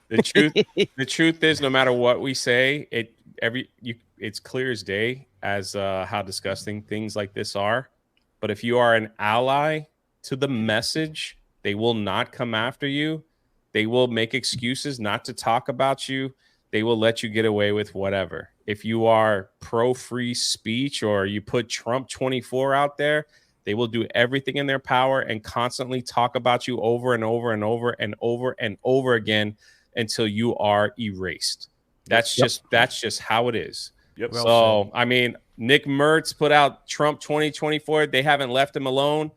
The truth is, no matter what we say, it's clear as day as how disgusting things like this are. But if you are an ally to the message, they will not come after you. They will make excuses not to talk about you. They will let you get away with whatever. If you are pro free speech or you put Trump 24 out there, they will do everything in their power and constantly talk about you over and over and over and over and over again until you are erased. That's just how it is. Yep. So, I mean, Nick Mertz put out Trump 2024. They haven't left him alone.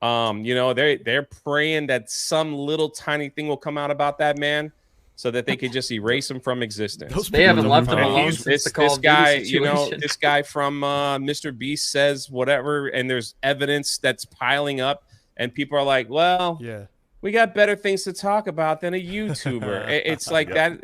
They're praying that some little tiny thing will come out about that man so that they could just erase him from existence. They haven't left him alone since the Call of Duty situation. This guy from Mr. Beast says whatever, and there's evidence that's piling up, and people are like, well, we got better things to talk about than a YouTuber. It's like that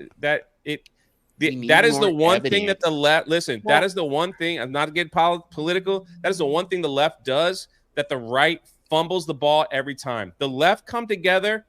is the one thing that the left, that is the one thing, I'm not getting political, that is the one thing the left does that the right fumbles the ball every time. The left come together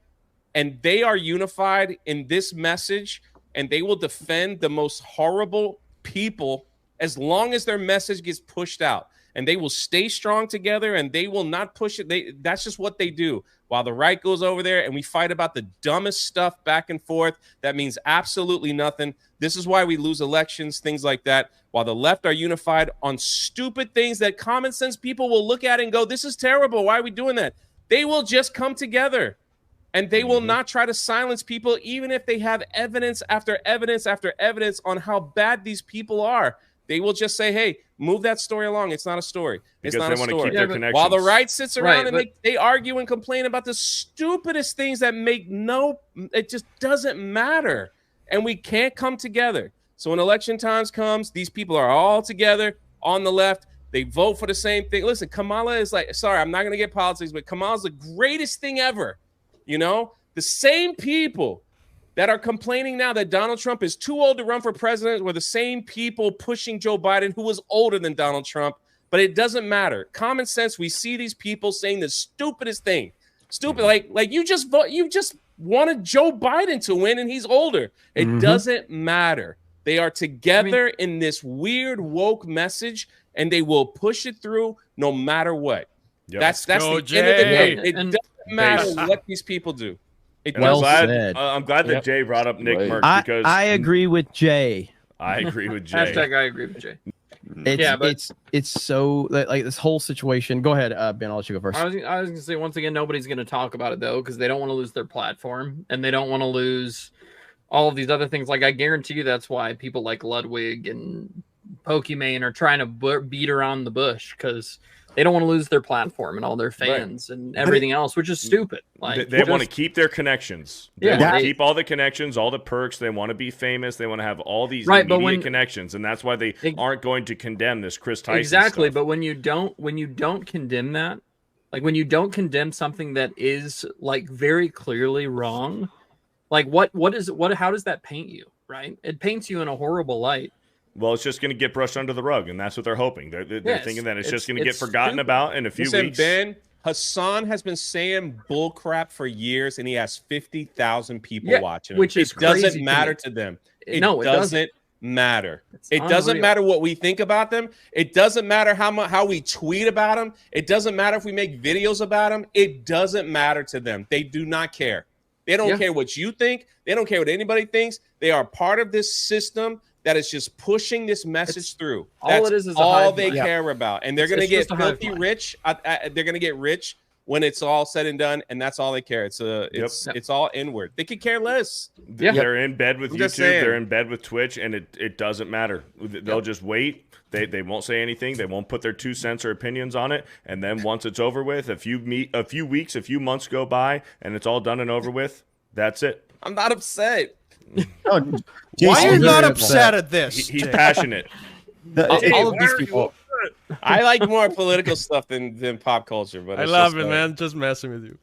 and they are unified in this message, and they will defend the most horrible people as long as their message gets pushed out. And they will stay strong together, and they will not push it. That's just what they do. While the right goes over there and we fight about the dumbest stuff back and forth, that means absolutely nothing. This is why we lose elections, things like that. While the left are unified on stupid things that common sense people will look at and go, this is terrible. Why are we doing that? They will just come together. And they will not try to silence people, even if they have evidence after evidence after evidence on how bad these people are. They will just say, hey, move that story along. It's not a story. It's not a story. Keep their connections. While the right sits around and they argue and complain about the stupidest things that it just doesn't matter. And we can't come together. So when election times comes, these people are all together on the left. They vote for the same thing. Listen, Kamala is like, sorry, I'm not going to get politics, but Kamala's the greatest thing ever. You know, the same people that are complaining now that Donald Trump is too old to run for president were the same people pushing Joe Biden, who was older than Donald Trump. But it doesn't matter. Common sense, we see these people saying the stupidest thing. Stupid, like you just wanted Joe Biden to win and he's older. It doesn't matter. They are together in this weird woke message, and they will push it through no matter what. Yep. That's the end of the day. It doesn't matter what these people do. I'm glad that Jay brought up Nick Mertz because I agree with Jay. I agree with Jay. Hashtag I agree with Jay. It's so like this whole situation. Go ahead, Ben. I'll let you go first. I was going to say, once again, nobody's going to talk about it though, because they don't want to lose their platform and they don't want to lose all of these other things. Like I guarantee you, that's why people like Ludwig and Pokimane are trying to beat around the bush, because they don't want to lose their platform and all their fans and everything else, which is stupid. Like they want to keep their connections. They want to keep all the connections, all the perks. They want to be famous. They want to have all these media connections, and that's why they aren't going to condemn this Chris Tyson exactly. stuff. But when you don't condemn that, like when you don't condemn something that is like very clearly wrong, like how does that paint you? Right? It paints you in a horrible light. Well, it's just going to get brushed under the rug, and that's what they're hoping. They're thinking that it's just going to get forgotten about in a few weeks. Ben, Hassan has been saying bull crap for years, and he has 50,000 people watching him. Which is crazy. Doesn't matter to them. It doesn't matter. It doesn't matter what we think about them. It doesn't matter how we tweet about them. It doesn't matter if we make videos about them. It doesn't matter to them. They do not care. They don't care what you think. They don't care what anybody thinks. They are part of this system that is just pushing this message through. That's all they care about. And they're going to get filthy rich. They're going to get rich when it's all said and done, and that's all they care. It's all inward. They could care less. They're in bed with YouTube. They're in bed with Twitch, and it doesn't matter. They'll just wait. They won't say anything. They won't put their 2 cents or opinions on it. And then once it's over with, a few weeks, a few months go by, and it's all done and over with, that's it. I'm not upset. Why are you not upset at this? He's passionate. All of these people. I like more political stuff than pop culture, but I love it, man. Just messing with you.